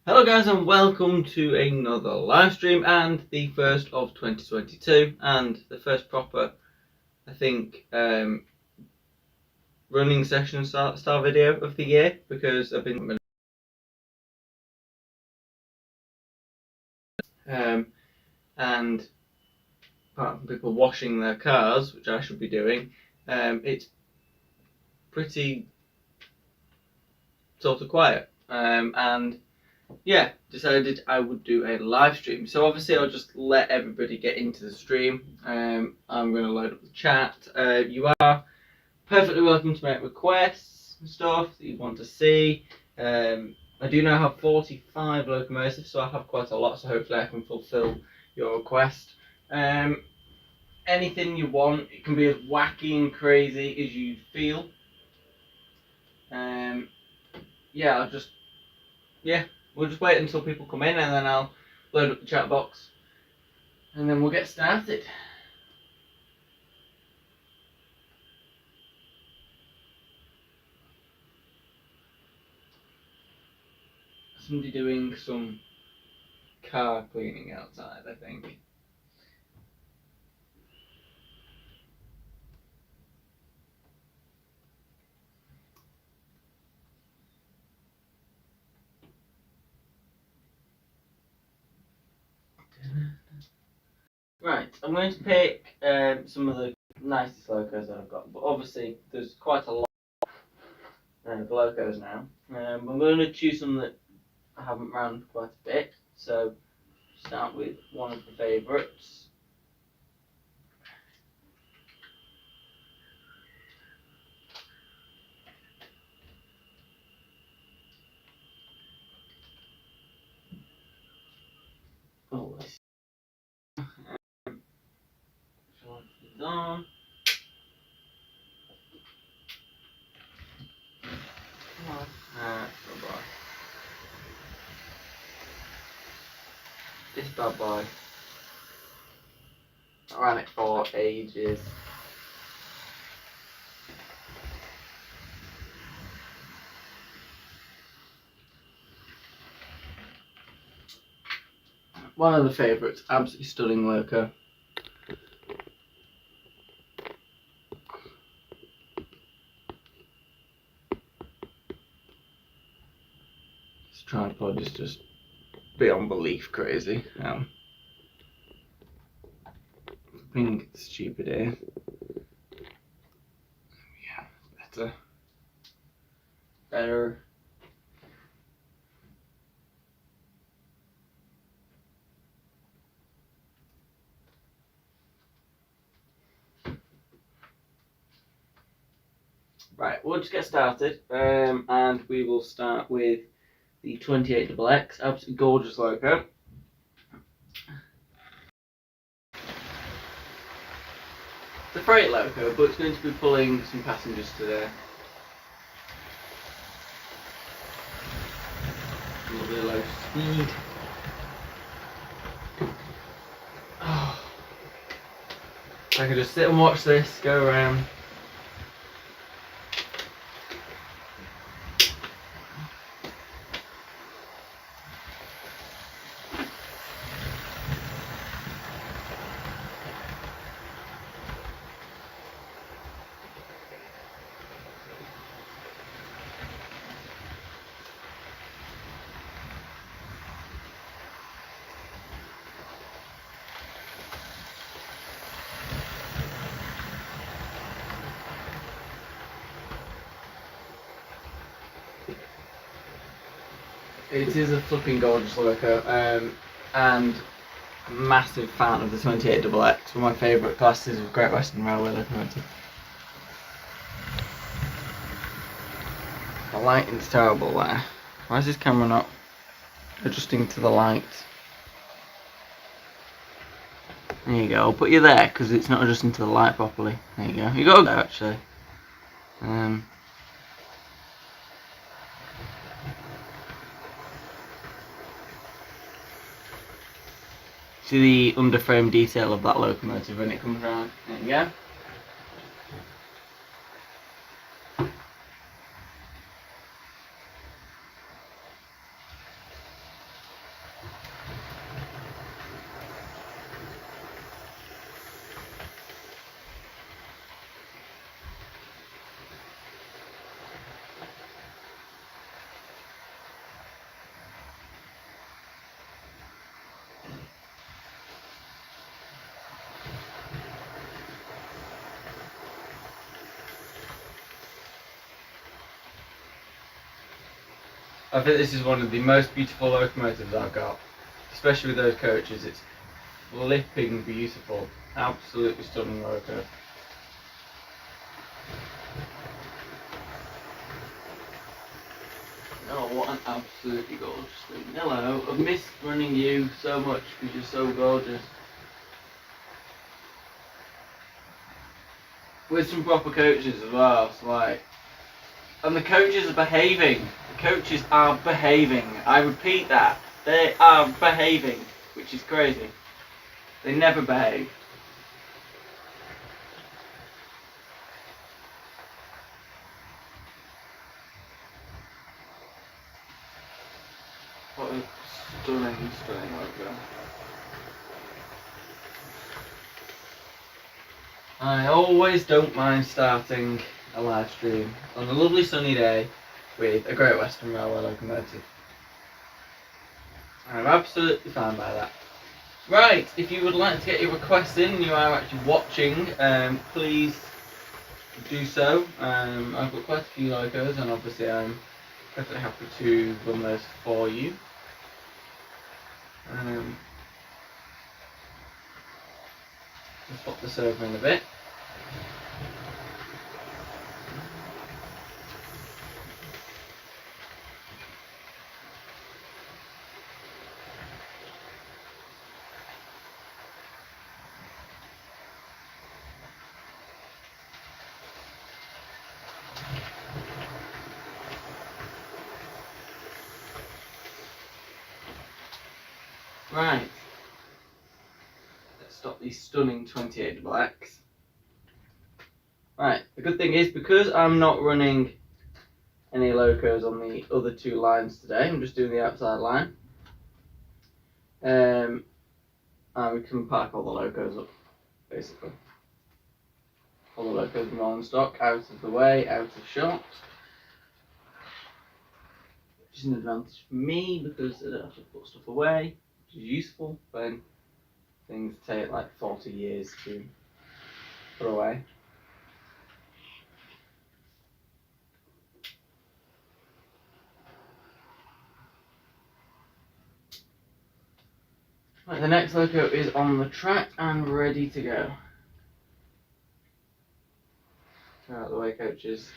Hello guys and welcome to another live stream and the first of 2022 and the first proper, I think, running session style video of the year, because I've been and apart from people washing their cars, which I should be doing, it's pretty sort of quiet, and yeah, decided I would do a live stream. So obviously I'll just let everybody get into the stream. I'm going to load up the chat. You are perfectly welcome to make requests and stuff that you want to see. I do now have 45 locomotives, so I have quite a lot, so hopefully I can fulfill your request. Anything you want, it can be as wacky and crazy as you feel. Yeah, we'll just wait until people come in and then I'll load up the chat box and then we'll get started. Somebody doing some car cleaning outside, I think. Right, I'm going to pick some of the nicest locos that I've got, but obviously there's quite a lot of locos now. I'm going to choose some that I haven't ran quite a bit, so start with one of the favourites. Oh, this is on. Oh boy. This bad boy. I ran it for ages. One of the favourites, absolutely stunning loco. This tripod is just beyond belief crazy. Being stupid here. Yeah, better. Right, we'll just get started, and we will start with the 28XX, absolutely gorgeous loco. It's a freight loco, but it's going to be pulling some passengers today. A little bit of low speed. Oh. I could just sit and watch this go around. It is a flipping gorgeous loco, and a massive fan of the 28XX. One of my favourite classes of Great Western Railway locomotive. The lighting's terrible there. Why is this camera not adjusting to the light? There you go. I'll put you there because it's not adjusting to the light properly. There you go. You got to go actually. See the underframe detail of that locomotive when it comes around. There you go. I think this is one of the most beautiful locomotives I've got, especially with those coaches. It's flipping beautiful, absolutely stunning loco. Oh, what an absolutely gorgeous thing. Hello, I've missed running you so much because you're so gorgeous. With some proper coaches as well, so like, and the coaches are behaving. The coaches are behaving. I repeat that. They are behaving, which is crazy. They never behave. What a stunning, stunning logo. I always don't mind starting a live stream on a lovely sunny day with a Great Western Railway locomotive. I'm absolutely fine by that. Right, if you would like to get your requests in and you are actually watching, please do so. I've got quite a few logos and obviously I'm definitely happy to run those for you. Let's swap this over in a bit. Right, let's stop these stunning 28 blacks. Right, the good thing is because I'm not running any locos on the other two lines today, I'm just doing the outside line. And we can park all the locos up, basically. All the locos in rolling stock, out of the way, out of shot. Which is an advantage for me because I don't have to put stuff away, which is useful when things take like 40 years to put away. Right, the next loco is on the track and ready to go. Get out of the way, coaches.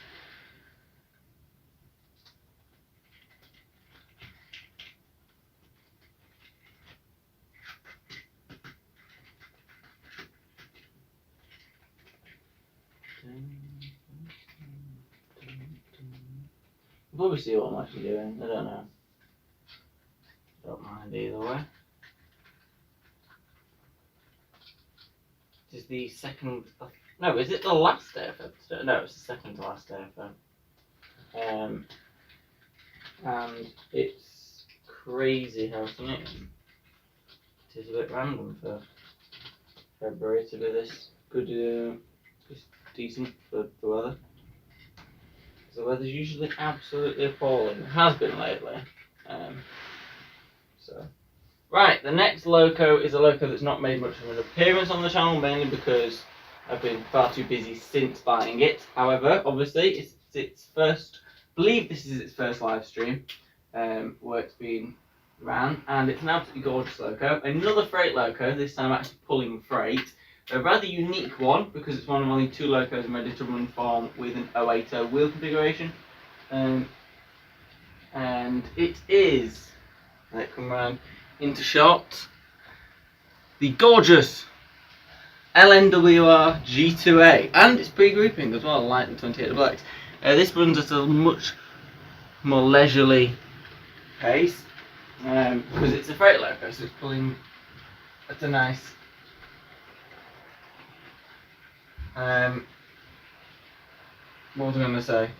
You'll probably see what I'm actually doing, I don't know. Don't mind either way. This is the second. No, is it the last day of Feb? No, it's the second to last day of Feb. And it's crazy how sunny it is. It is a bit random for February to be this good, this decent for the weather. The weather's usually absolutely appalling. It has been lately. So. Right, the next loco is a loco that's not made much of an appearance on the channel, mainly because I've been far too busy since buying it. However, obviously, it's its first, I believe this is its first live stream where it's been ran, and it's an absolutely gorgeous loco. Another freight loco, this time actually pulling freight. A rather unique one because it's one of only two locos I'm ready to run from with an 080 wheel configuration. And it is, let it come round into shot, the gorgeous LNWR G2A, and it's pre-grouping as well, like the 28 blacks. This runs at a much more leisurely pace because it's a freight loco, so it's pulling at a nice what was I going to say?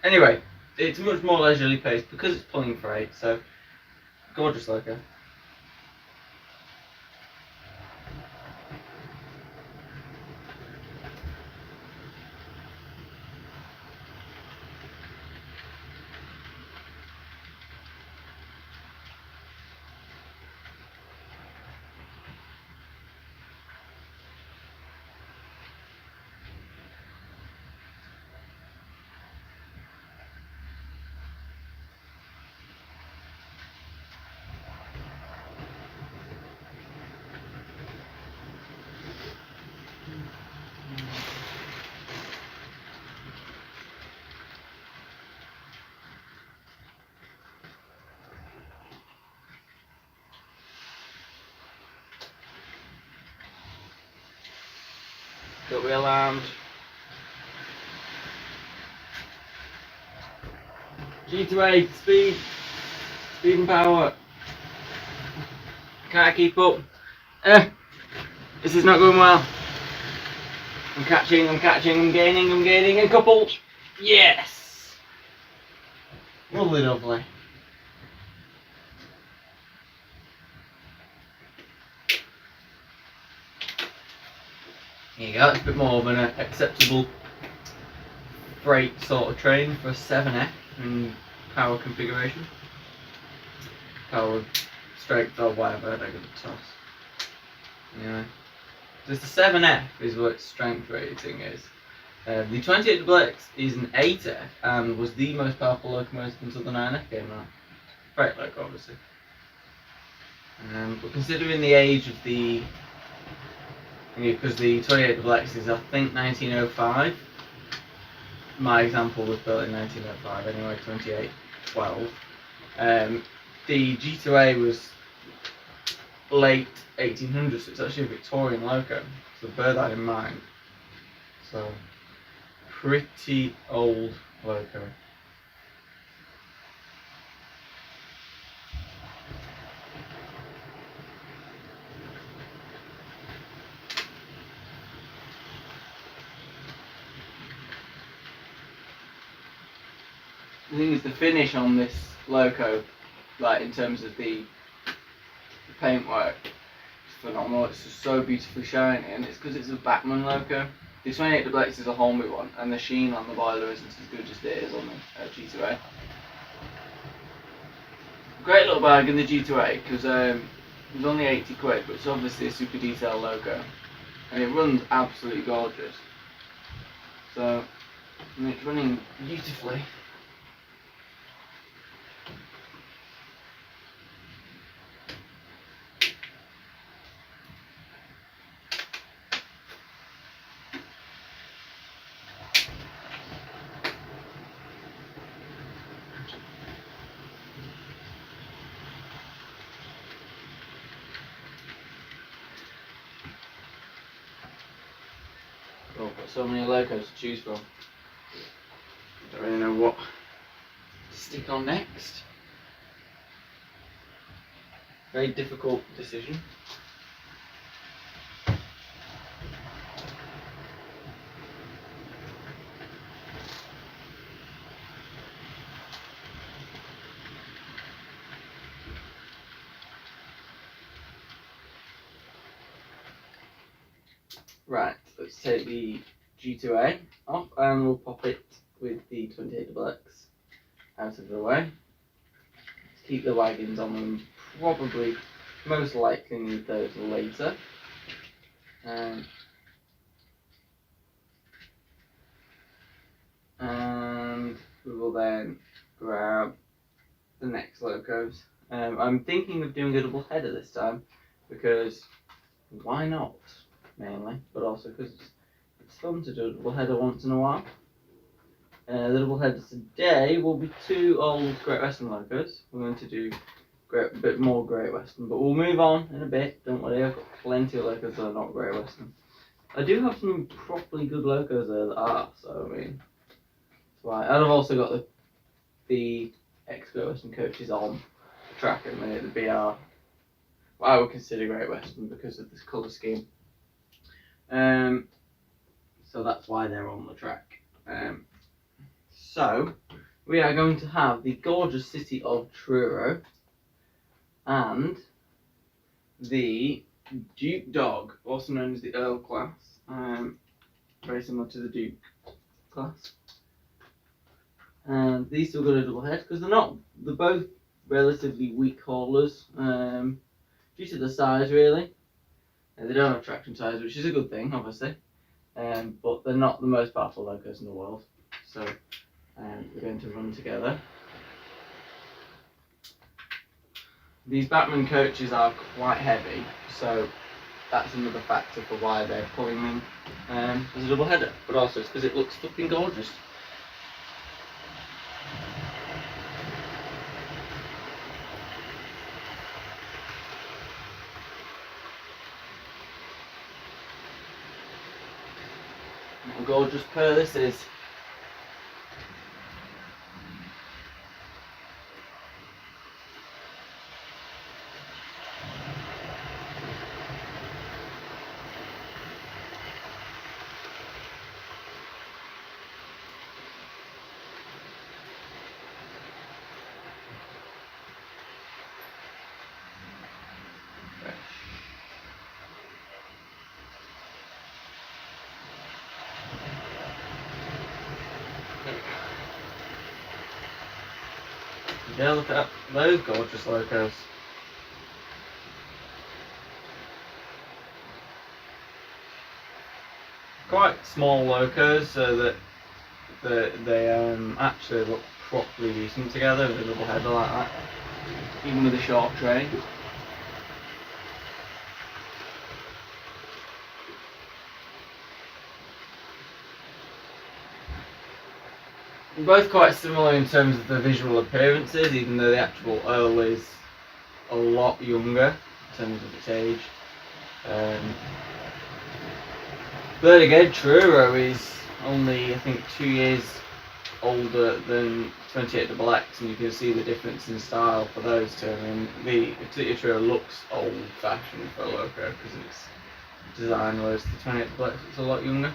Anyway, it's much more leisurely paced because it's pulling freight, so gorgeous loco. Got wheel armed. G2A, speed and power. Can't keep up. This is not going well. I'm catching, I'm gaining, and coupled. Yes! Lovely, lovely. Here you go, it's a bit more of an acceptable freight sort of train for a 7F in power configuration. Power, strength or whatever, they're going to toss. Anyway, just the 7F is what its strength rating is. The 28XX is an 8F and was the most powerful locomotive until the 9F came out. Freight loco, obviously. But considering the age of the, because the 28XX is I think 1905. My example was built in 1905 anyway, 2812. The G2A was late 1800s, so it's actually a Victorian loco, so bear that in mind. So, pretty old loco. The thing is, the finish on this loco, like in terms of the paintwork, is phenomenal. It's just so beautifully shiny, and it's because it's a Bachmann loco. The 28XX is a Hornby one, and the sheen on the boiler isn't as good as it is on the G2A. Great little bag in the G2A because it was only 80 quid, but it's obviously a super detailed loco, and it runs absolutely gorgeous. So, and it's running beautifully. Oh, I've got so many locos to choose from. Don't really know what to stick on next. Very difficult decision. Right, let's take the G2A off and we'll pop it with the 28XX out of the way. Let's keep the wagons on them, probably, most likely need those later. And we will then grab the next locos. I'm thinking of doing a double header this time because why not? Mainly, but also because it's fun to do a double header once in a while. The double headers today will be two old Great Western locos. We're going to do a bit more Great Western, but we'll move on in a bit. Don't worry, I've got plenty of locos that are not Great Western. I do have some properly good locos there that are, so I mean, that's why. And I've also got the ex-Great Western coaches on the track at the minute, the BR. I would consider Great Western because of this colour scheme. So that's why they're on the track. So we are going to have the gorgeous city of Truro and the Duke Dog, also known as the Earl class, very similar to the Duke class. And these two got a double head because they're both relatively weak haulers due to the size really. They don't have traction tires, which is a good thing, obviously. But they're not the most powerful locos in the world, so we're going to run together. These Bachmann coaches are quite heavy, so that's another factor for why they're pulling them as a double header, but also it's because it looks fucking gorgeous. What a gorgeous pair this is. Yeah, look at those gorgeous locos. Quite small locos, so that they actually look properly decent together with a double header like that, even with a short train. They're both quite similar in terms of the visual appearances, even though the actual Earl is a lot younger in terms of its age. But again, Truro is only, I think, 2 years older than 28XX, and you can see the difference in style for those two. I mean, the Truro looks old-fashioned for a loco because it's design, whereas the 28XX is a lot younger.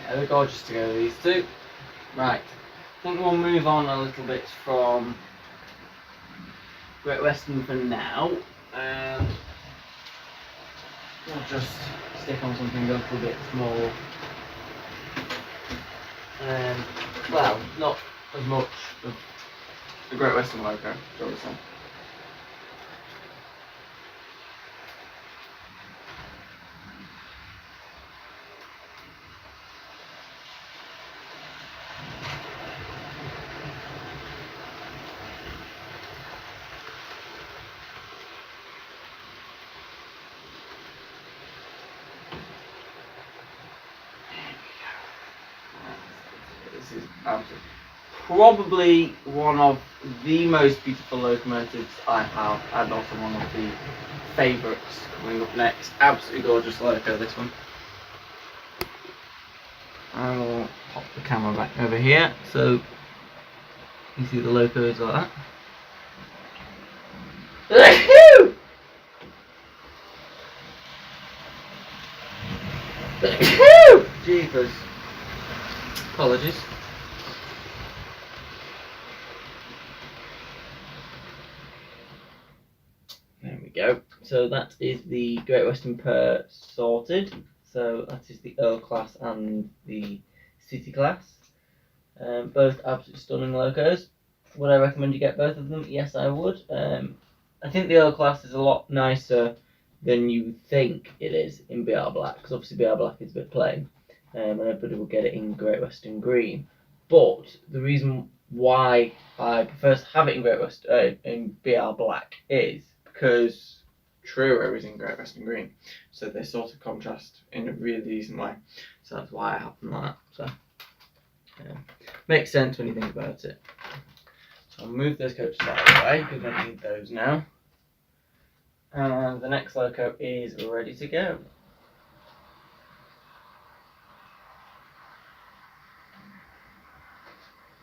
Yeah, they're gorgeous together, these two. Right, I think we'll move on a little bit from Great Western for now, and we'll just stick on something a little bit more, well, not as much of the Great Western logo, shall we say. This is absolutely probably one of the most beautiful locomotives I have, and also one of the favourites coming up next. Absolutely gorgeous loco, this one. I will pop the camera back over here so you see the locos like that. Jeepers. Apologies. There we go. So that is the Great Western Pair sorted. So that is the Earl class and the City class. Both absolutely stunning locos. Would I recommend you get both of them? Yes, I would. I think the Earl class is a lot nicer than you think it is in BR Black, because obviously BR Black is a bit plain, and everybody will get it in Great Western Green. But the reason why I prefer to have it in in BR Black is because Truro is in Great Western Green, so they sort of contrast in a really decent way. So that's why I have them like that. So makes sense when you think about it. So I'll move those coaches out of the way because I don't need those now. And the next loco is ready to go.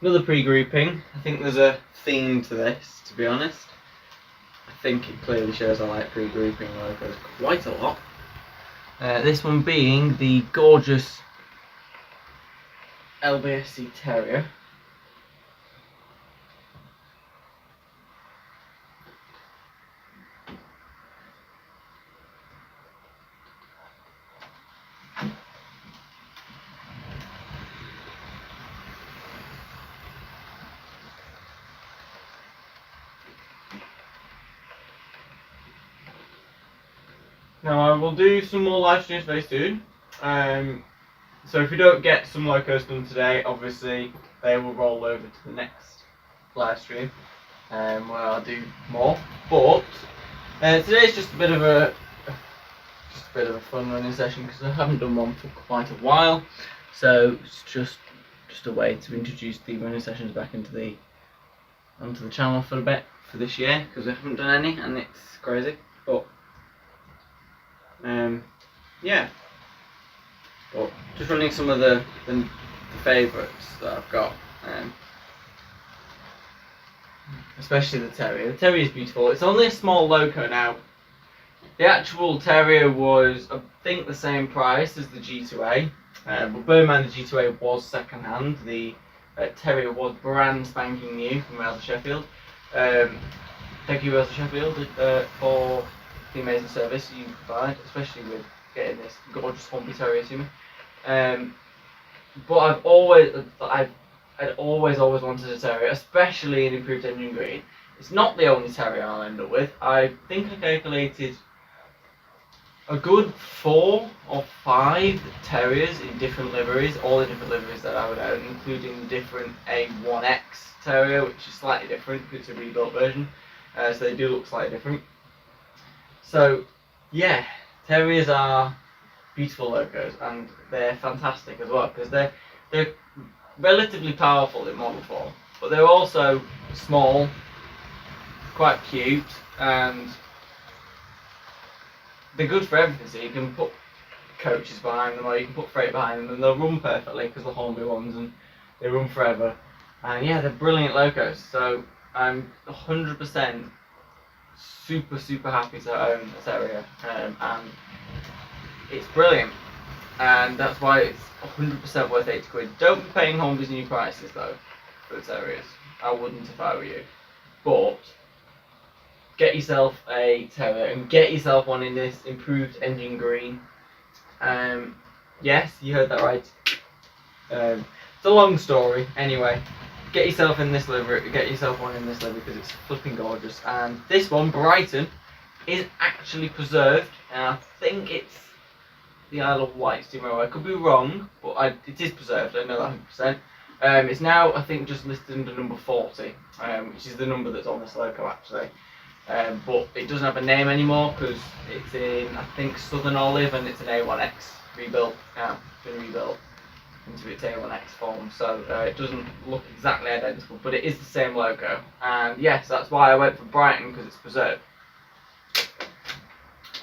Another pre-grouping. I think there's a theme to this, to be honest. I think it clearly shows I like pre-grouping locos quite a lot. This one being the gorgeous LBSC Terrier. Now I will do some more live streams very soon. So if we don't get some locos done today, obviously they will roll over to the next live stream where I'll do more. But today's just a bit of a fun running session because I haven't done one for quite a while. So it's just a way to introduce the running sessions back onto the channel for a bit for this year because we haven't done any and it's crazy. But yeah. But just running some of the favourites that I've got. Especially the Terrier. The Terrier is beautiful. It's only a small loco now. The actual Terrier was, I think, the same price as the G2A. But bear in mind the G2A was second hand. The Terrier was brand spanking new from Wales to Sheffield. Thank you, Wales to Sheffield, for the amazing service you provide, especially with getting this gorgeous Hornby Terrier to me. But I'd always wanted a Terrier, especially in improved engine green. It's not the only Terrier I'll end up with. I think I calculated a good 4 or 5 Terriers in different liveries, all the different liveries that I would own, including the different A1X Terrier, which is slightly different because it's a rebuilt version, so they do look slightly different. So yeah, Terriers are beautiful locos and they're fantastic as well because they're relatively powerful in model form, but they're also small, quite cute, and they're good for everything. So you can put coaches behind them or you can put freight behind them and they'll run perfectly because they're Hornby ones and they run forever. And yeah, they're brilliant locos. So I'm 100% super happy to own a Terrier, and it's brilliant, and that's why it's 100% worth 80 quid. Don't be paying Hornby's new prices though for the Terriers. I wouldn't if I were you. But get yourself a Terrier and get yourself one in this improved engine green. Yes, you heard that right. It's a long story. Anyway, get yourself in this livery. Get yourself one in this livery because it's flipping gorgeous. And this one, Brighton, is actually preserved, and I think it's the Isle of Wight tomorrow. I could be wrong, but it is preserved. I know that 100%. It's now, I think, just listed under number 40, which is the number that's on this loco actually. But it doesn't have a name anymore because it's in, I think, Southern Olive, and it's an A1X rebuilt. Now, been rebuilt into its A1X form, so it doesn't look exactly identical, but it is the same logo. And yes, that's why I went for Brighton, because it's preserved.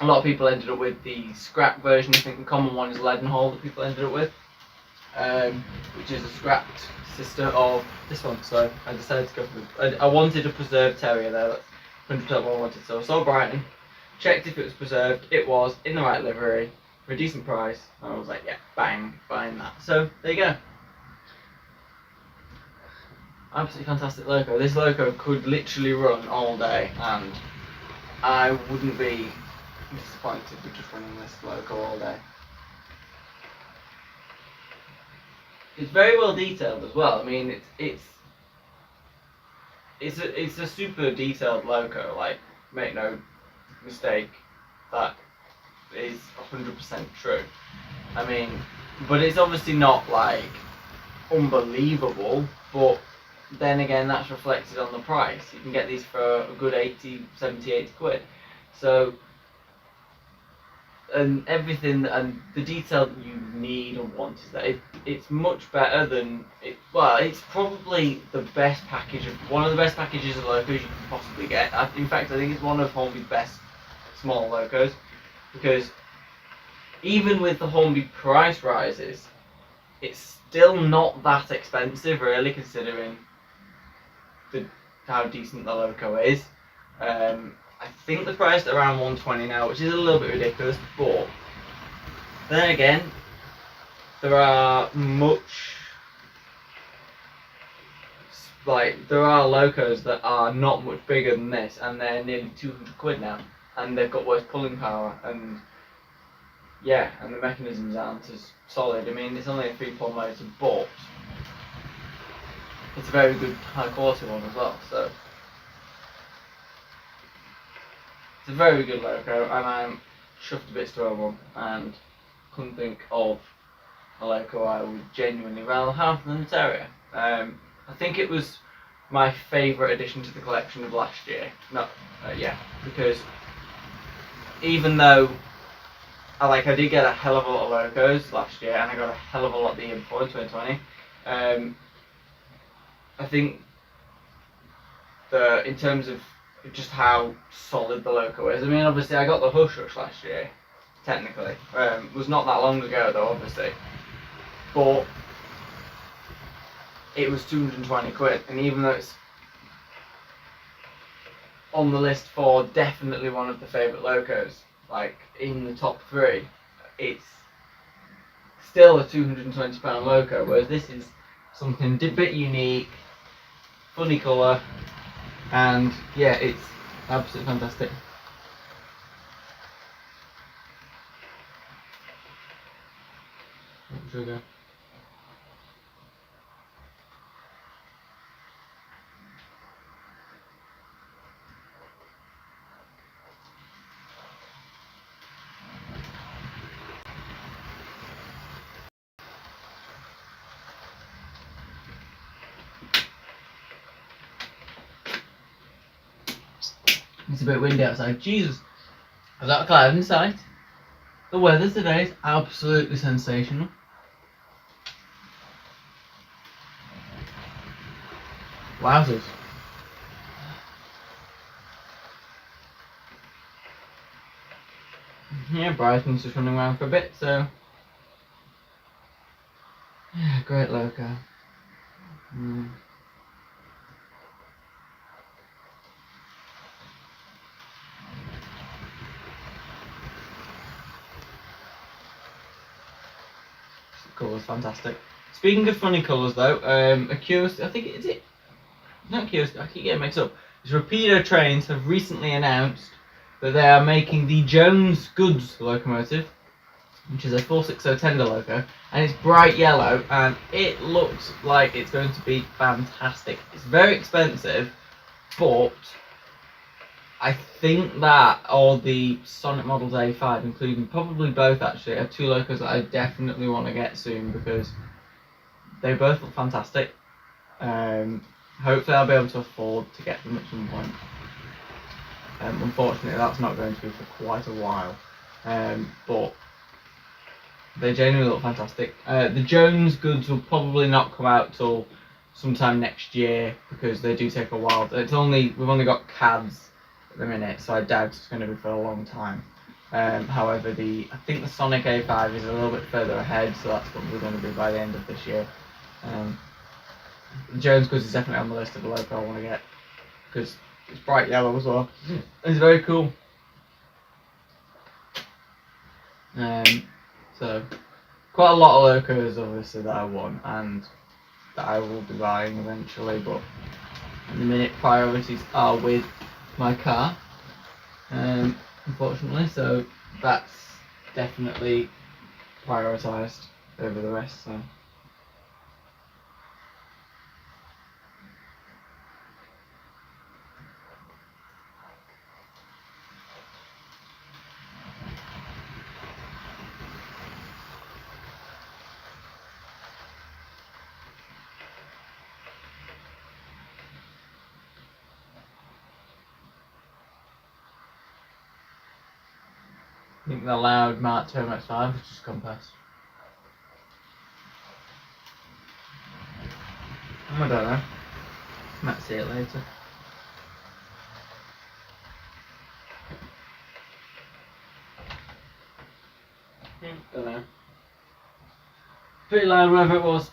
A lot of people ended up with the scrap version. I think the common one is Leadenhall that people ended up with, which is a scrapped sister of this one. So I decided to go for I wanted a preserved Terrier there. That's 100% what I wanted. So I saw Brighton, checked if it was preserved. It was in the right livery for a decent price. And I was like, yeah, bang, buying that. So there you go. Absolutely fantastic loco. This loco could literally run all day, and I wouldn't be disappointed with just running this loco all day. It's very well detailed as well. I mean, it's a super detailed loco. Like, make no mistake, that is 100% true. I mean, but it's obviously not like unbelievable, but then again that's reflected on the price. You can get these for a good 80 quid. So, and everything and the detail that you need and want is that it's much better than well, it's probably the best package of one of the best packages of locos you can possibly get. In fact, I think it's one of Hornby's best small locos, because even with the Hornby price rises, it's still not that expensive, really, considering how decent the loco is. I think the price is around 120 now, which is a little bit ridiculous, but then again, there are locos that are not much bigger than this, and they're nearly 200 quid now, and they've got worse pulling power, and yeah, and the mechanisms aren't as solid. I mean, it's only a 3-pole motor, but it's a very good high quality one as well, so it's a very good loco, and I'm chuffed a bit to one, and couldn't think of a loco I would genuinely rather have than the terrier. I think it was my favourite addition to the collection of last year. Because even though I did get a hell of a lot of locos last year, and I got a hell of a lot the year before in 2020. I think in terms of just how solid the loco is. I mean, obviously I got the Hush Rush last year, technically. It was not that long ago though, obviously. But it was 220 quid, and even though it's on the list for definitely one of the favourite locos, like in the top 3, it's still a £220 loco, whereas this is something a bit unique, funny colour, and yeah, it's absolutely fantastic. Sugar. It's a bit windy outside. Jesus, I've got a cloud in sight. The weather today is absolutely sensational. Wowzers. Yeah, Bryson's just running around for a bit, so yeah, great loco. Colours fantastic. Speaking of funny colours though, a curiosity, I think is it not curiosity, I keep getting mixed up. Rapido Trains have recently announced that they are making the Jones Goods locomotive, which is a 460 tender loco, and it's bright yellow, and it looks like it's going to be fantastic. It's very expensive, but I think that all the Sonic Models A5, including probably both actually, are 2 locos that I definitely want to get soon because they both look fantastic. Hopefully I'll be able to afford to get them at some point. Unfortunately that's not going to be for quite a while. But they genuinely look fantastic. The Jones Goods will probably not come out till sometime next year because they do take a while. We've only got CADs at the minute, so I doubt it's going to be for a long time. However, I think the Sonic A5 is a little bit further ahead, so that's probably going to be by the end of this year. The Jones Goods is definitely on the list of the loco I want to get because it's bright yellow as well. It's very cool. So quite a lot of locos obviously that I want and that I will be buying eventually, but at the minute priorities are with my car, unfortunately, so that's definitely prioritised over the rest. So. I think the loud Mark Termax 5 has just gone past. I don't know. Might see it later. Don't know. Pretty loud wherever it was.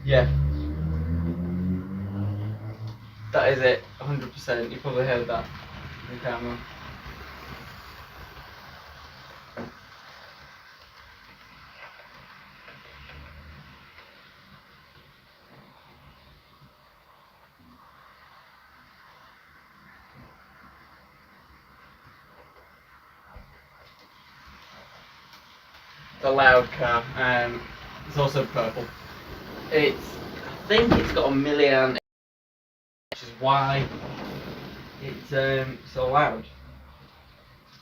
Yeah. That is it, 100%. You probably heard that in the camera. the loud car. It's also purple. I think it's got a milliamp, which is why it's so loud.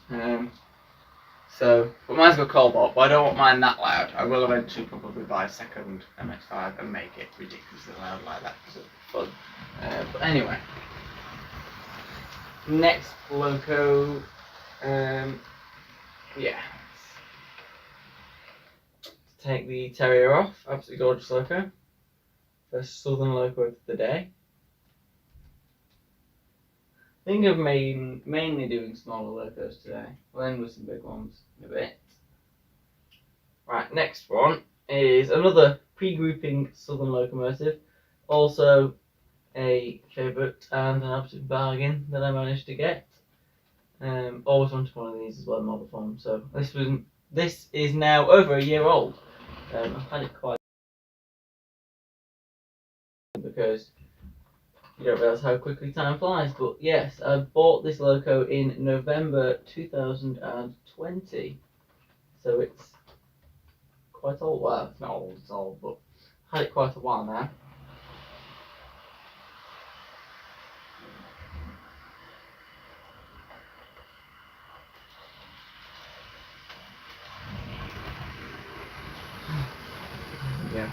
But mine's got cobalt, but I don't want mine that loud. I will eventually probably buy a second MX5 and make it ridiculously loud like that because it'll be fun. But anyway, next loco, yeah. Take the Terrier off, absolutely gorgeous loco. First Southern loco of the day. I think of mainly doing smaller locos today. We'll end with some big ones in a bit. Right, next one is another pre-grouping Southern locomotive. Also a favourite and an absolute bargain that I managed to get. Always wanted one of these as well in model form. So this is now over a year old. I've had it quite because you don't realise how quickly time flies. But yes, I bought this loco in November 2020. So it's quite old. Well, it's not old, it's old, but I've had it quite a while now. Yeah.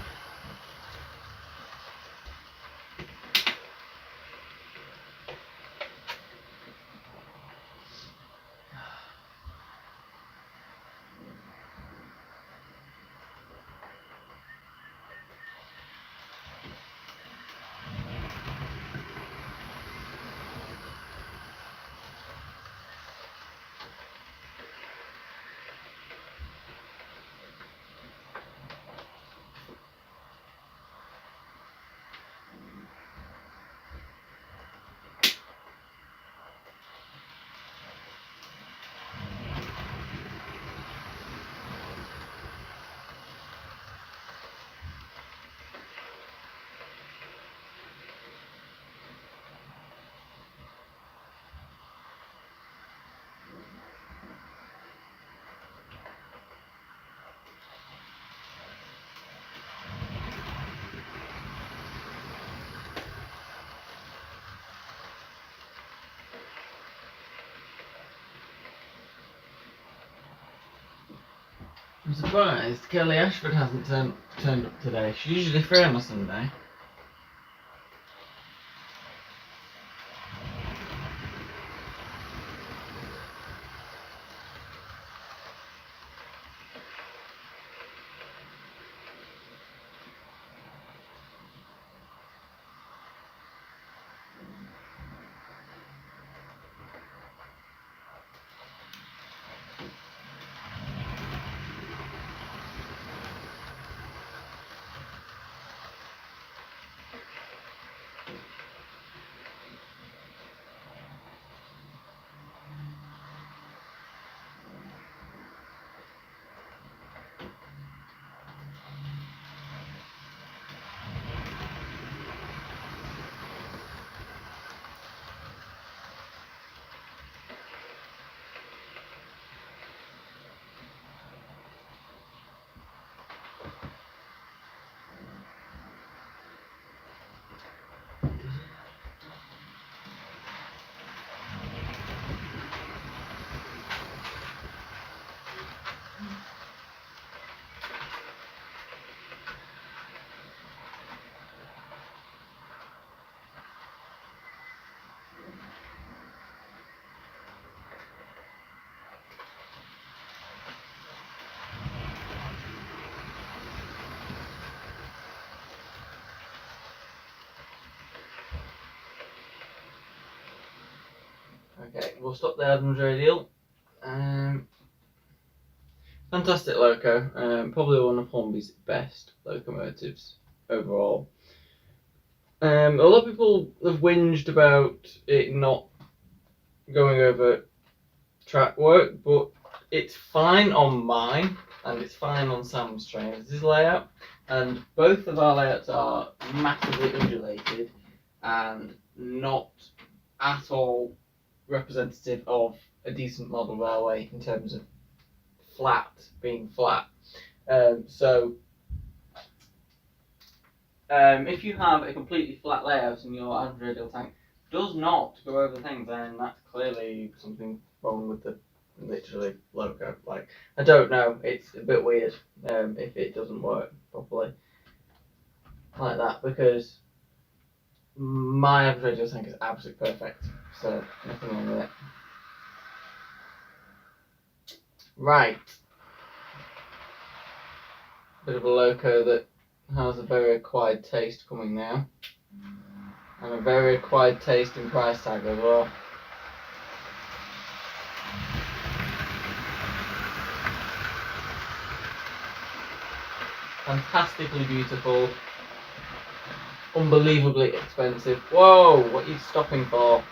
I'm surprised Kelly Ashford hasn't turned up today. She's usually free on a Sunday. Okay, we'll stop the Adams radial. Fantastic loco. Probably one of Hornby's best locomotives overall. A lot of people have whinged about it not going over track work, but it's fine on mine and it's fine on Sam's trains' layout. And both of our layouts are massively undulated and not at all representative of a decent model railway in terms of being flat. So if you have a completely flat layout and your average radial tank does not go over things, then that's clearly something wrong with the literally logo. Like, I don't know, it's a bit weird if it doesn't work properly like that, because my average radial tank is absolutely perfect, so nothing wrong with it. Right, bit of a loco that has a very acquired taste coming now, and a very acquired taste in price tag as well. Fantastically beautiful, unbelievably expensive. Whoa, what are you stopping for?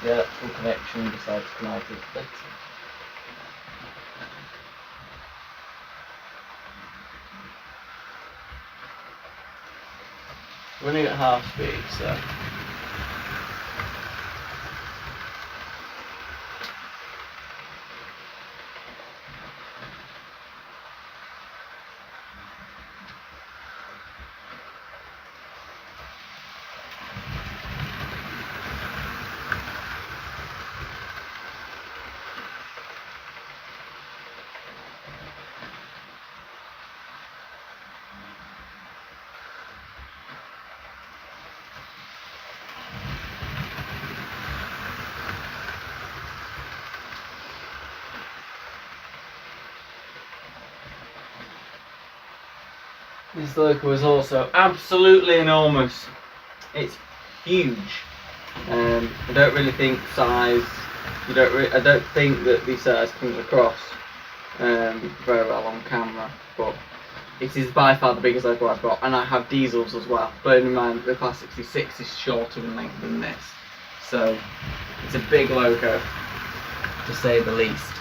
Yeah, full connection decides to come out of it. We're running at half speed, so. This loco is also absolutely enormous. It's huge. I don't really think size. I don't think that the size comes across very well on camera, but it is by far the biggest loco I've got, and I have diesels as well. Bearing in mind the Class 66 is shorter in length than this, so it's a big loco, to say the least.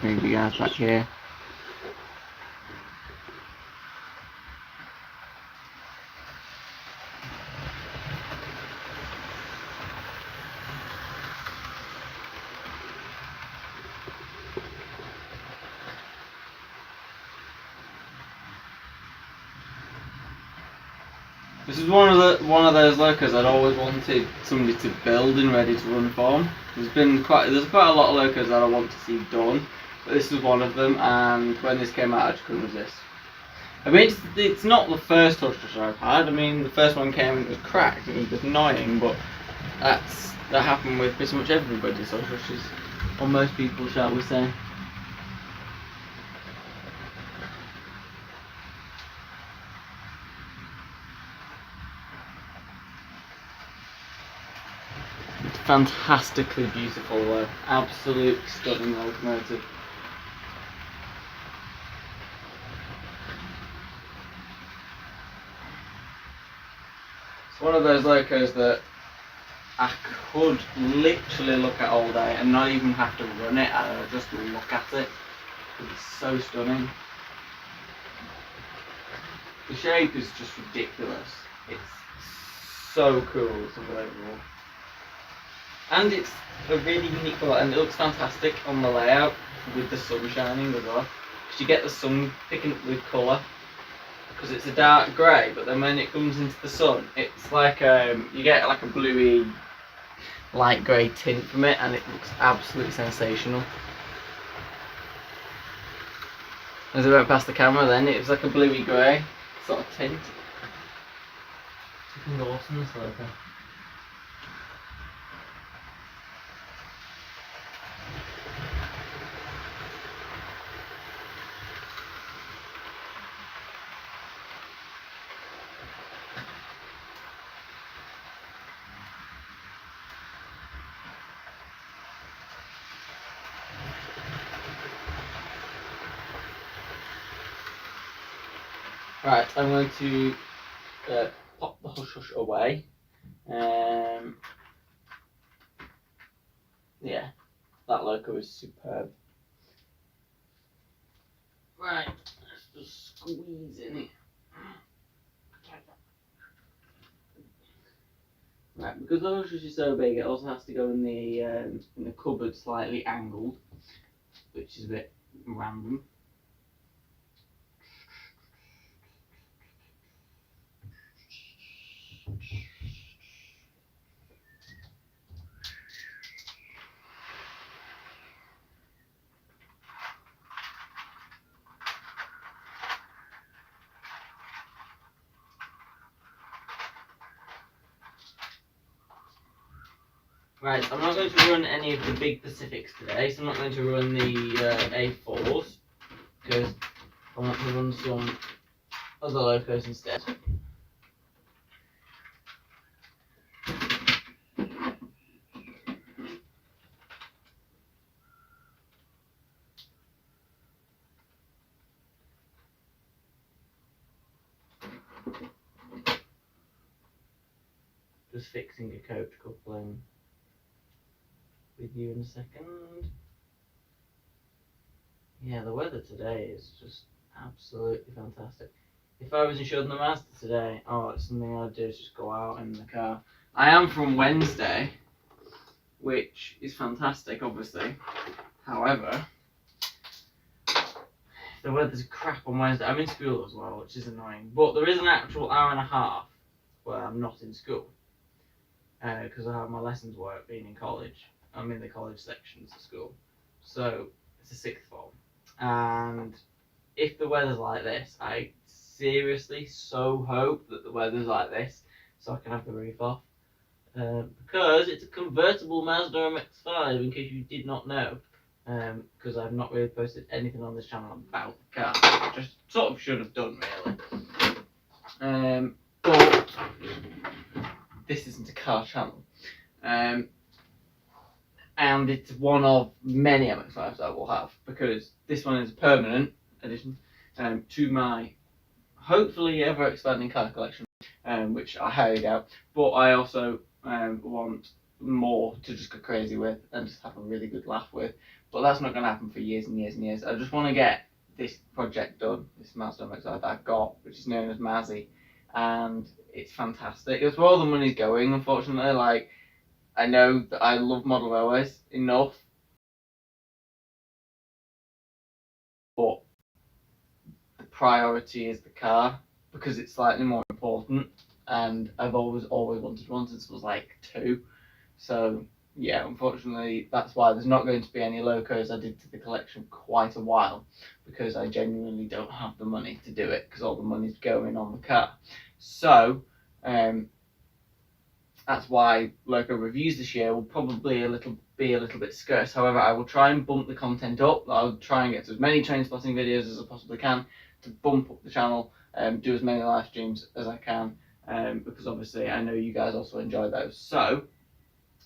Bring you guys back here. This is one of those locos I'd always wanted somebody to build and ready to run for. There's quite a lot of locos that I want to see done, but this was one of them. And when this came out, I just couldn't resist. I mean, it's not the first hush I've had. I mean, the first one came and it was cracked and it was annoying, but that happened with pretty much everybody's hush rushes, or most people, shall we say. Fantastically beautiful though, absolutely stunning locomotive. It's one of those locos that I could literally look at all day and not even have to run it, and just look at it. It's so stunning. The shape is just ridiculous. It's so cool, it's unbelievable. And it's a really unique colour, and it looks fantastic on the layout with the sun shining as well. Because you get the sun picking up the colour, because it's a dark grey, but then when it comes into the sun, it's like you get like a bluey, light grey tint from it, and it looks absolutely sensational. As I went past the camera, then it was like a bluey grey sort of tint. It's fucking awesome, this logo. Right, I'm going to pop the hush hush away. Yeah, that loco is superb. Right, let's just squeeze in it. because the hose is so big, it also has to go in the cupboard slightly angled, which is a bit random. Right, I'm not going to run any of the big Pacifics today, so I'm not going to run the A4s, because I want to run some other locos instead. Just fixing a coach coupling with you in a second. Yeah, the weather today is just absolutely fantastic. If I was insured in the Mazda today, it's something I'd do is just go out in the car. I am from Wednesday, which is fantastic, obviously. However, the weather's crap on Wednesday. I'm in school as well, which is annoying. But there is an actual hour and a half where I'm not in school, because I have my lessons work being in college. I'm in the college sections of school, so it's a sixth form. And if the weather's like this, I seriously so hope that the weather's like this, so I can have the roof off. Because it's a convertible Mazda MX-5, in case you did not know. Because I've not really posted anything on this channel about the car. I just sort of should have done, really. But this isn't a car channel. And it's one of many MX-5s I will have, because this one is a permanent addition to my hopefully ever expanding car collection, which I highly doubt. But I also want more to just go crazy with and just have a really good laugh with. But that's not going to happen for years and years and years. I just want to get this project done, this Mazda MX-5 that I've got, which is known as Mazzy, and it's fantastic. It's where all the money's going, unfortunately. Like, I know that I love model railways enough, but the priority is the car because it's slightly more important, and I've always wanted one since I was like 2. So yeah, unfortunately that's why there's not going to be any locos added to the collection for quite a while, because I genuinely don't have the money to do it, because all the money's going on the car. So that's why loco reviews this year will probably be a little bit scarce. However, I will try and bump the content up. I'll try and get to as many train spotting videos as I possibly can to bump up the channel, do as many live streams as I can, because obviously I know you guys also enjoy those. So,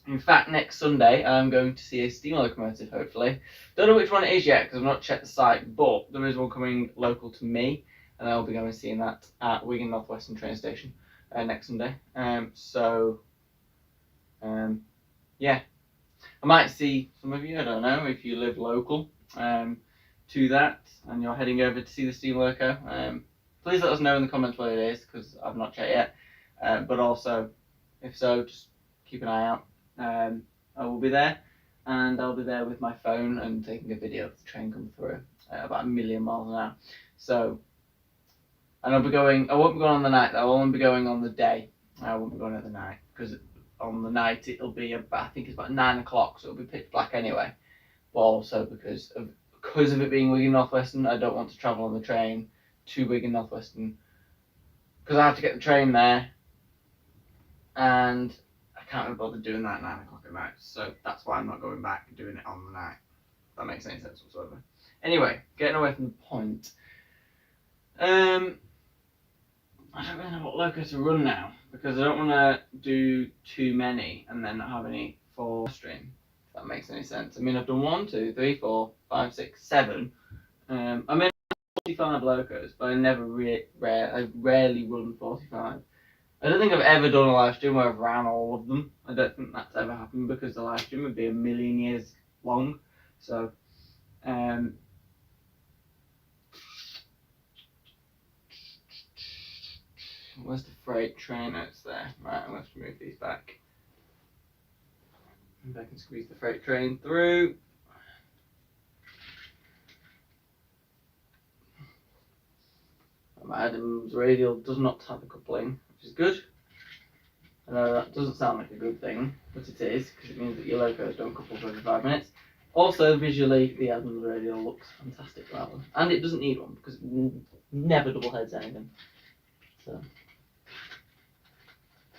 in fact, next Sunday I'm going to see a steam locomotive, hopefully. Don't know which one it is yet because I've not checked the site, but there is one coming local to me, and I'll be going and seeing that at Wigan North Western train station next Sunday. Yeah, I might see some of you, I don't know, if you live local to that and you're heading over to see the steam loco. Please let us know in the comments what it is, because I've not checked yet. But also, if so, just keep an eye out. I will be there, and I'll be there with my phone and taking a video of the train come through at about 1,000,000 miles an hour. So, and I won't be going on the night, I won't be going on the day. I won't be going at the night, because on the night it'll be about, I think it's about 9 o'clock, so it'll be pitch black anyway. But also because of it being Wigan North Western, I don't want to travel on the train to Wigan North Western, because I have to get the train there, and I can't be bothered doing that at 9 o'clock at night. So that's why I'm not going back and doing it on the night. If that makes any sense whatsoever. Anyway, getting away from the point. I don't really know what loco to run now, because I don't want to do too many and then not have any for stream. If that makes any sense. I mean, I've done 1, 2, 3, 4, 5, 6, 7. I mean, 45 locos, but I rarely run 45. I don't think I've ever done a live stream where I've ran all of them. I don't think that's ever happened, because the live stream would be 1,000,000 years long. So, where's the freight train notes there? Right, I'm going to move these back. Maybe I can squeeze the freight train through. My Adams radial does not have a coupling, which is good. I know that doesn't sound like a good thing, but it is, because it means that your locos don't couple for every 5 minutes. Also, visually, the Adams radial looks fantastic that one. And it doesn't need one, because it never double heads anything. So,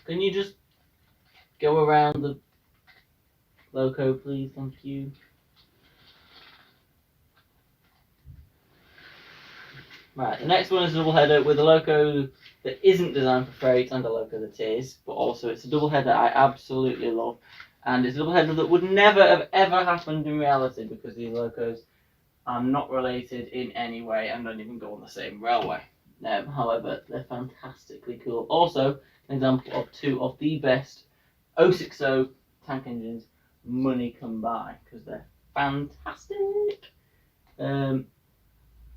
can you just go around the loco, please? Thank you. Right, the next one is a double header with a loco that isn't designed for freight and a loco that is, but also it's a double header I absolutely love. And it's a double header that would never have ever happened in reality because these locos are not related in any way and don't even go on the same railway. However, they're fantastically cool. Also, an example of two of the best 060 tank engines money can buy because they're fantastic.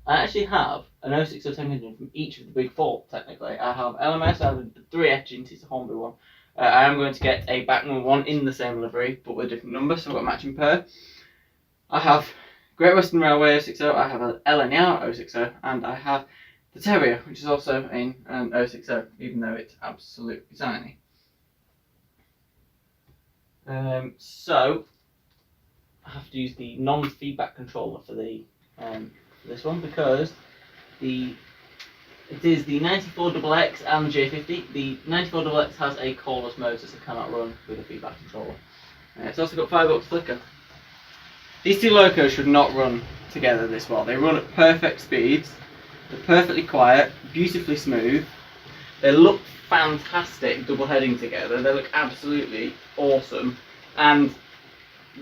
I actually have an 060 tank engine from each of the big four, technically. I have LMS, I have the 3 engines, it's a Hornby one. I am going to get a Bachmann one in the same livery, but with a different number, so I've got a matching pair. I have Great Western Railway 060, I have an LNR 060, and I have the Terrier, which is also in an 060, even though it's absolutely tiny. So, I have to use the non-feedback controller for the this one because it is the 94XX and the J50. The 94XX has a cordless motor, so cannot run with a feedback controller. It's also got 5-volt flicker. These two locos should not run together this well. They run at perfect speeds. They're perfectly quiet, beautifully smooth. They look fantastic double heading together. They look absolutely awesome, and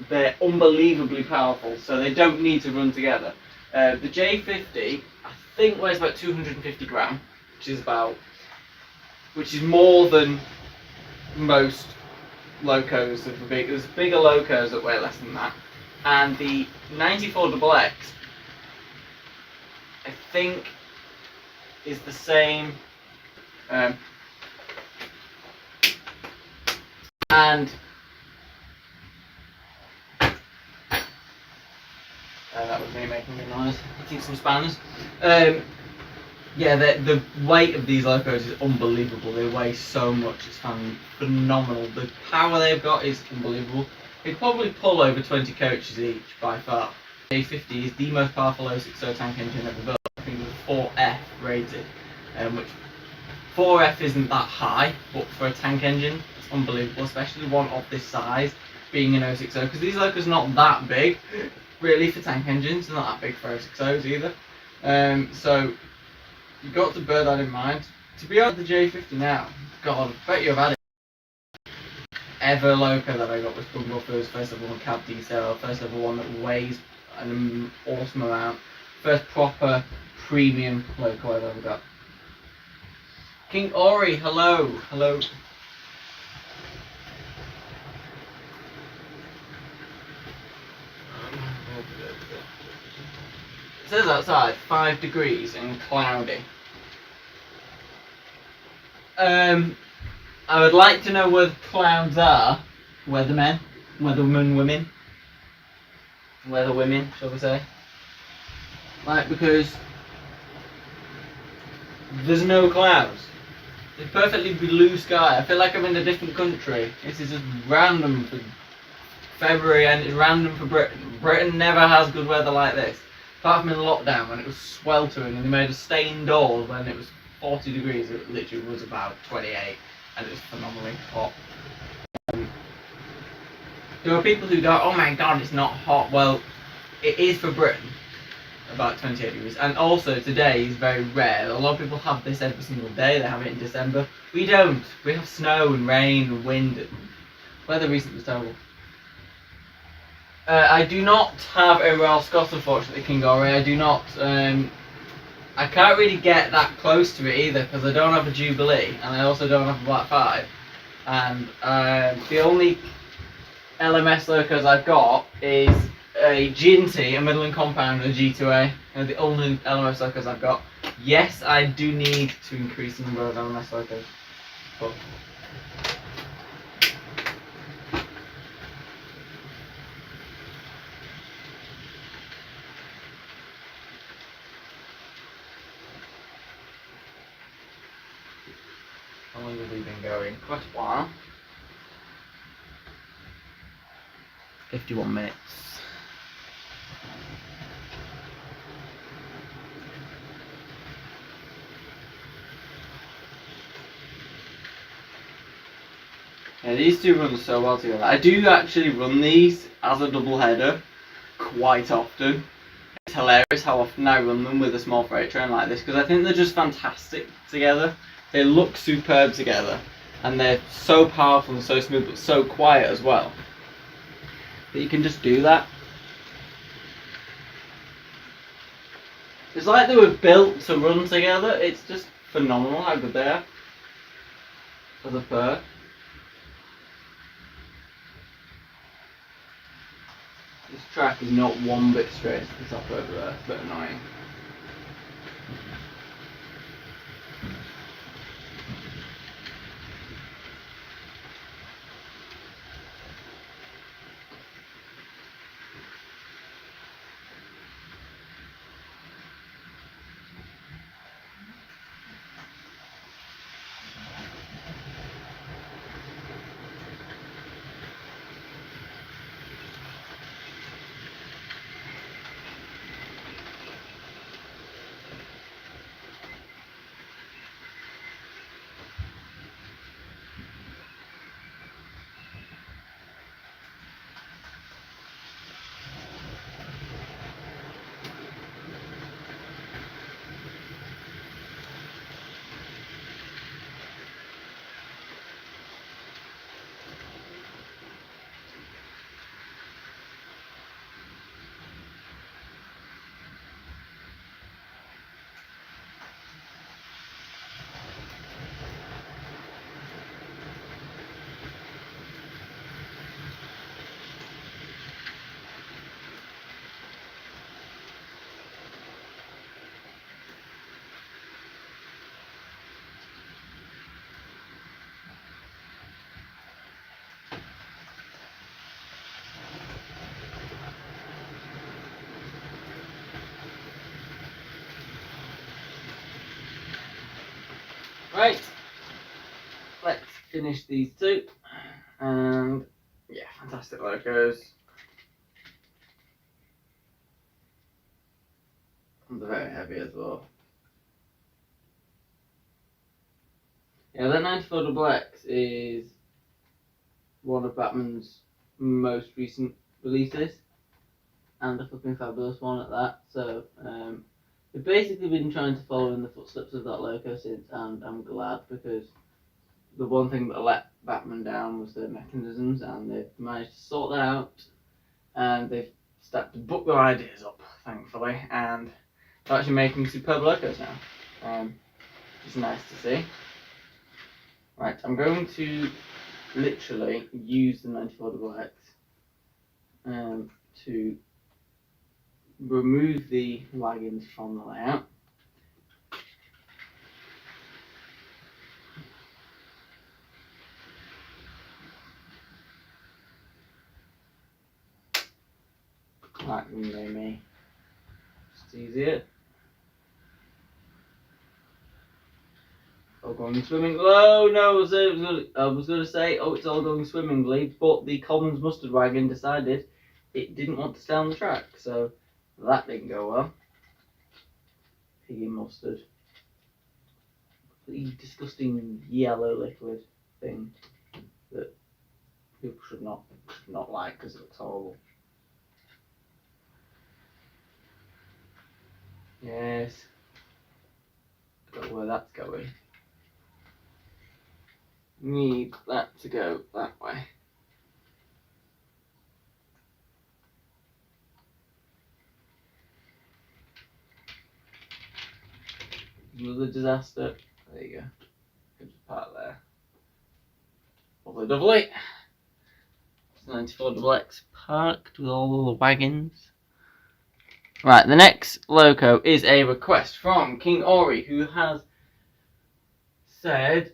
they're unbelievably powerful. So they don't need to run together. The J50, I think, weighs about 250 gram, which is more than most locos of the big. There's bigger locos that weigh less than that, and the 94XX, I think, is the same. And that was me making a noise, hitting some spanners. Yeah, the weight of these locos is unbelievable. They weigh so much, it's phenomenal. The power they've got is unbelievable. They probably pull over 20 coaches each by far. The A50 is the most powerful 060 tank engine ever built. I think it was 4F rated, which 4F isn't that high, but for a tank engine, it's unbelievable, especially one of this size, being an 060, because these locos are not that big. Really, for tank engines, they're not that big for 060s either. So you've got to bear that in mind. To be honest, the J50 now, God, I bet you've had it. Ever loco that I got was Bung Buffers, first ever one cab detail, first ever one that weighs an awesome amount, first proper premium loco I've ever got. King Ori, hello, hello. It says outside 5 degrees and cloudy. I would like to know where the clouds are. Weathermen, weathermen, women, shall we say? Like, because there's no clouds. It's perfectly blue sky. I feel like I'm in a different country. This is just random for February, and it's random for Britain. Britain never has good weather like this. Apart from in lockdown when it was sweltering and they made us stay indoors when it was 40 degrees, it literally was about 28 and it was phenomenally hot. There are people who go, oh my god, it's not hot. Well, it is for Britain, about 28 degrees. And also today is very rare. A lot of people have this every single day, they have it in December. We don't. We have snow and rain and wind. Weather recently was terrible. I do not have a Royal Scots, unfortunately, King Ori. I do not. I can't really get that close to it either because I don't have a Jubilee and I also don't have a Black 5. And the only LMS locos I've got is a G&T, a Midland Compound, and a G2A. They're the only LMS locos I've got. Yes, I do need to increase the number of LMS locos. But How long have we been going? Quite a while. 51 minutes. Yeah, these two run so well together. I do actually run these as a double header quite often. It's hilarious how often I run them with a small freight train like this because I think they're just fantastic together. They look superb together and they're so powerful and so smooth but so quiet as well. That you can just do that. It's like they were built to run together. It's just phenomenal how good they are as a pair. This track is not one bit straight to the top over there. It's a bit annoying. Right, let's finish these two, and yeah, fantastic logos. And they're very heavy as well. Yeah, that 94XX is one of Batman's most recent releases, and a fucking fabulous one at that. So, we've basically been trying to follow in the footsteps of that logo since, and I'm glad because the one thing that let Batman down was their mechanisms, and they've managed to sort that out, and they've started to book their ideas up, thankfully, and they're actually making superb logos now. It's nice to see. Right, I'm going to literally use the 94XX to remove the wagons from the layout. Like me. Just easier. All going swimming. Oh no, I was going to say, oh, it's all going swimmingly, but the Commons mustard wagon decided it didn't want to stay on the track, so that didn't go well. Piggy mustard. The disgusting yellow liquid thing that people should not like because it looks horrible. Yes. I don't know where that's going. Need that to go that way. Another disaster. There you go. Good part there. Lovely. 94XX parked with all the wagons. Right, the next logo is a request from King Ori, who has said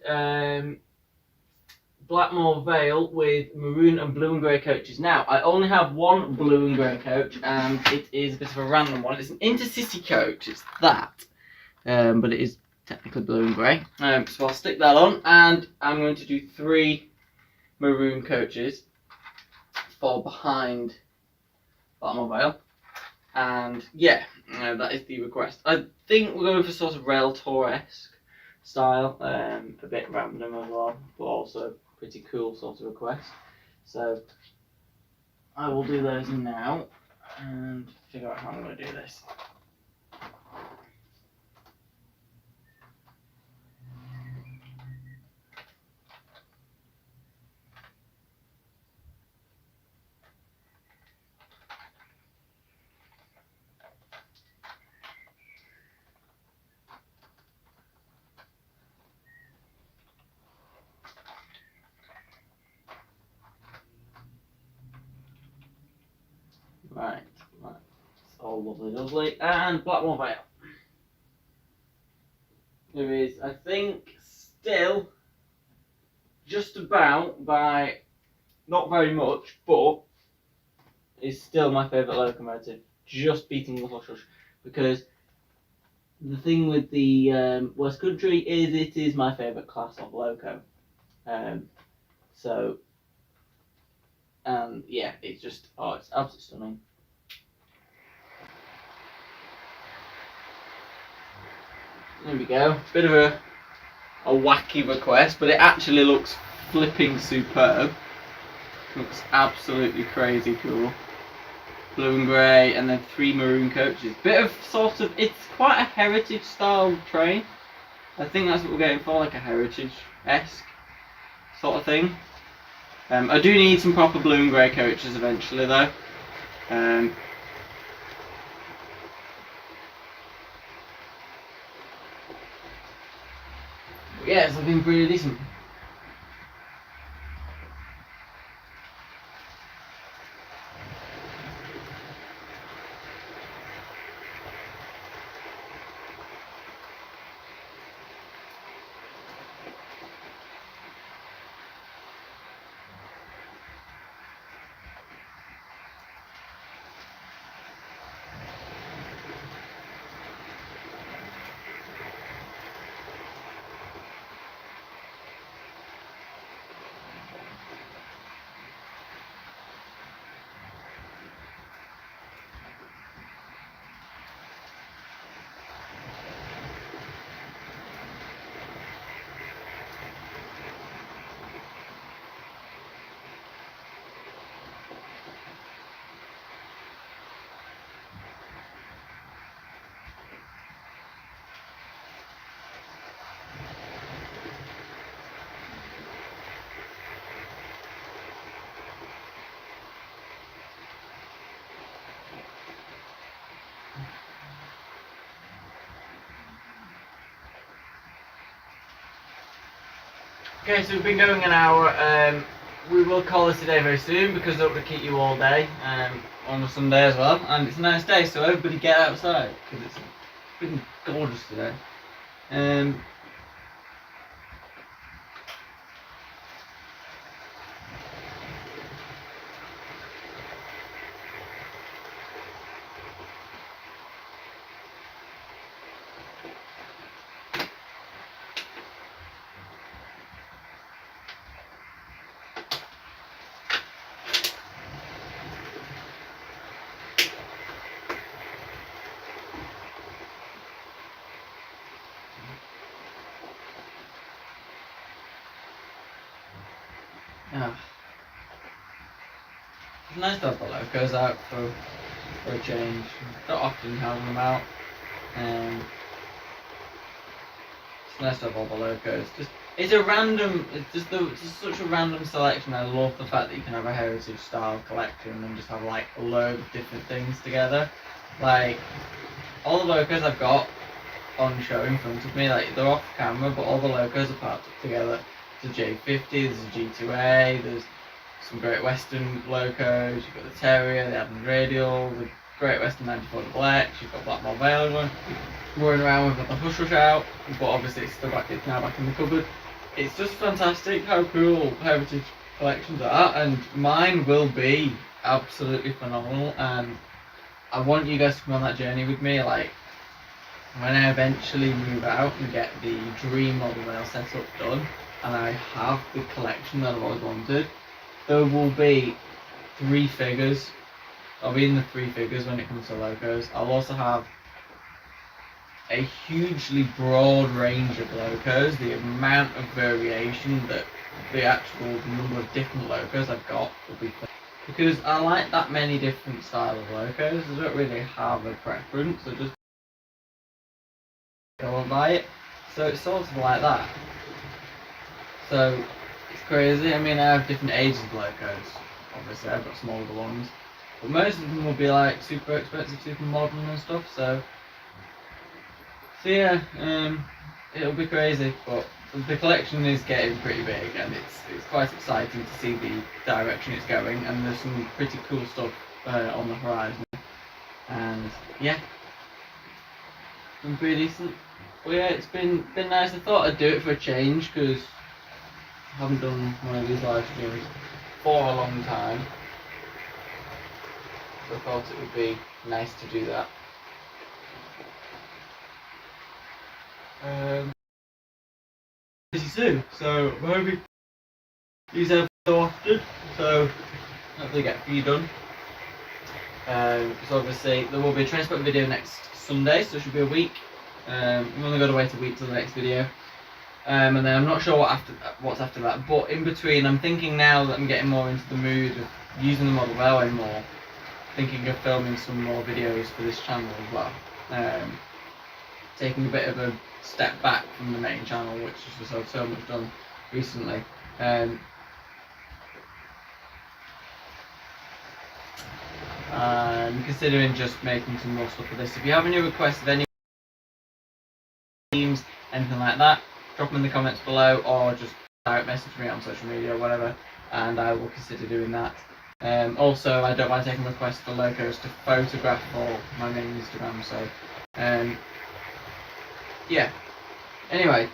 Blackmore Vale with maroon and blue and grey coaches. Now, I only have one blue and grey coach, and it is a bit of a random one. It's an intercity coach, it's that. But it is technically blue and grey. So I'll stick that on, and I'm going to do 3 maroon coaches for behind Blackmore Vale. And yeah, that is the request. I think we're going for sort of Rail Tour-esque style, a bit random as well, but also pretty cool sort of request. So I will do those now and figure out how I'm going to do this. Right. It's all lovely. And Blackmore Vale. There is, I think, still just about by not very much, but is still my favourite locomotive, just beating the Hush Hush. Because the thing with the West Country is it is my favourite class of loco. So, yeah, it's just, it's absolutely stunning. There we go. Bit of a wacky request, but it actually looks flipping superb. Looks absolutely crazy cool. Blue and grey, and then 3 maroon coaches. Bit of sort of, it's quite a heritage style train. I think that's what we're going for, like a heritage-esque sort of thing. I do need some proper blue and grey coaches eventually though. Yeah, it's looking pretty decent. Okay, so we've been going an hour. We will call this a day very soon because I don't want to keep you all day on a Sunday as well. And it's a nice day, so everybody get outside because it's freaking gorgeous today. It's nice to have the locos out for a change. Don't often have them out. It's nice to have all the locos. It's just such a random selection. I love the fact that you can have a heritage style collection and just have like a load of different things together. Like all the locos I've got on show in front of me, like they're off camera, but all the locos are parked together. There's a J50, there's a G2A, there's some Great Western locos, you've got the Terrier, the Adams Radial, the Great Western 94 X, you've got Blackmore Vale one. Running around, we've got the Hush Hush out, but obviously it's now back in the cupboard. It's just fantastic how cool heritage collections are, and mine will be absolutely phenomenal, and I want you guys to come on that journey with me. Like, when I eventually move out and get the dream model rail setup done, and I have the collection that I've always wanted, there will be 3 figures. I'll be in the 3 figures when it comes to locos. I'll also have a hugely broad range of locos. The amount of variation that the actual number of different locos I've got will be, because I like that many different style of locos. I don't really have a preference. I just go and buy it. So it's sort of like that. So it's crazy. I mean, I have different ages of locos. Obviously, I've got smaller ones, but most of them will be like super expensive, super modern and stuff. So yeah, it'll be crazy. But the collection is getting pretty big, and it's quite exciting to see the direction it's going. And there's some pretty cool stuff on the horizon. And yeah, it's been pretty decent. Well, yeah, it's been nice. I thought I'd do it for a change because I haven't done one of these live streams for a long time. So I thought it would be nice to do that. Too. So we're hoping these are so often. So hopefully get a few done. So obviously there will be a transport video next Sunday, so it should be a week. We've only got to wait a week till the next video. And then I'm not sure what's after that, but in between I'm thinking now that I'm getting more into the mood of using the model railway more, thinking of filming some more videos for this channel as well. Taking a bit of a step back from the main channel, which has just had so much done recently. I'm considering just making some more stuff for this. If you have any requests of any themes, anything like that, drop them in the comments below, or just direct message me on social media or whatever, and I will consider doing that. Also, I don't mind taking requests for locos to photograph for my main Instagram, so yeah. Anyway,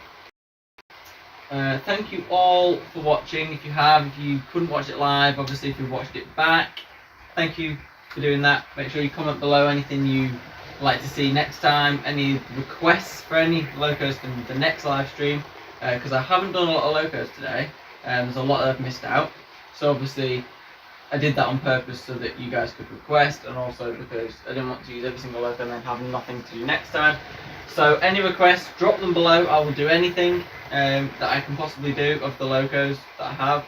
thank you all for watching. If you couldn't watch it live, obviously if you watched it back, thank you for doing that. Make sure you comment below anything you like to see next time, any requests for any locos for the next live stream, because I haven't done a lot of locos today, and there's a lot that I've missed out. So obviously I did that on purpose so that you guys could request, and also because I didn't want to use every single loco and then have nothing to do next time. So any requests, drop them below. I will do anything that I can possibly do of the locos that I have.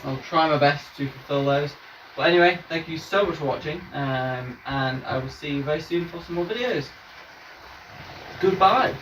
I'll try my best to fulfill those. But anyway, thank you so much for watching, and I will see you very soon for some more videos. Goodbye.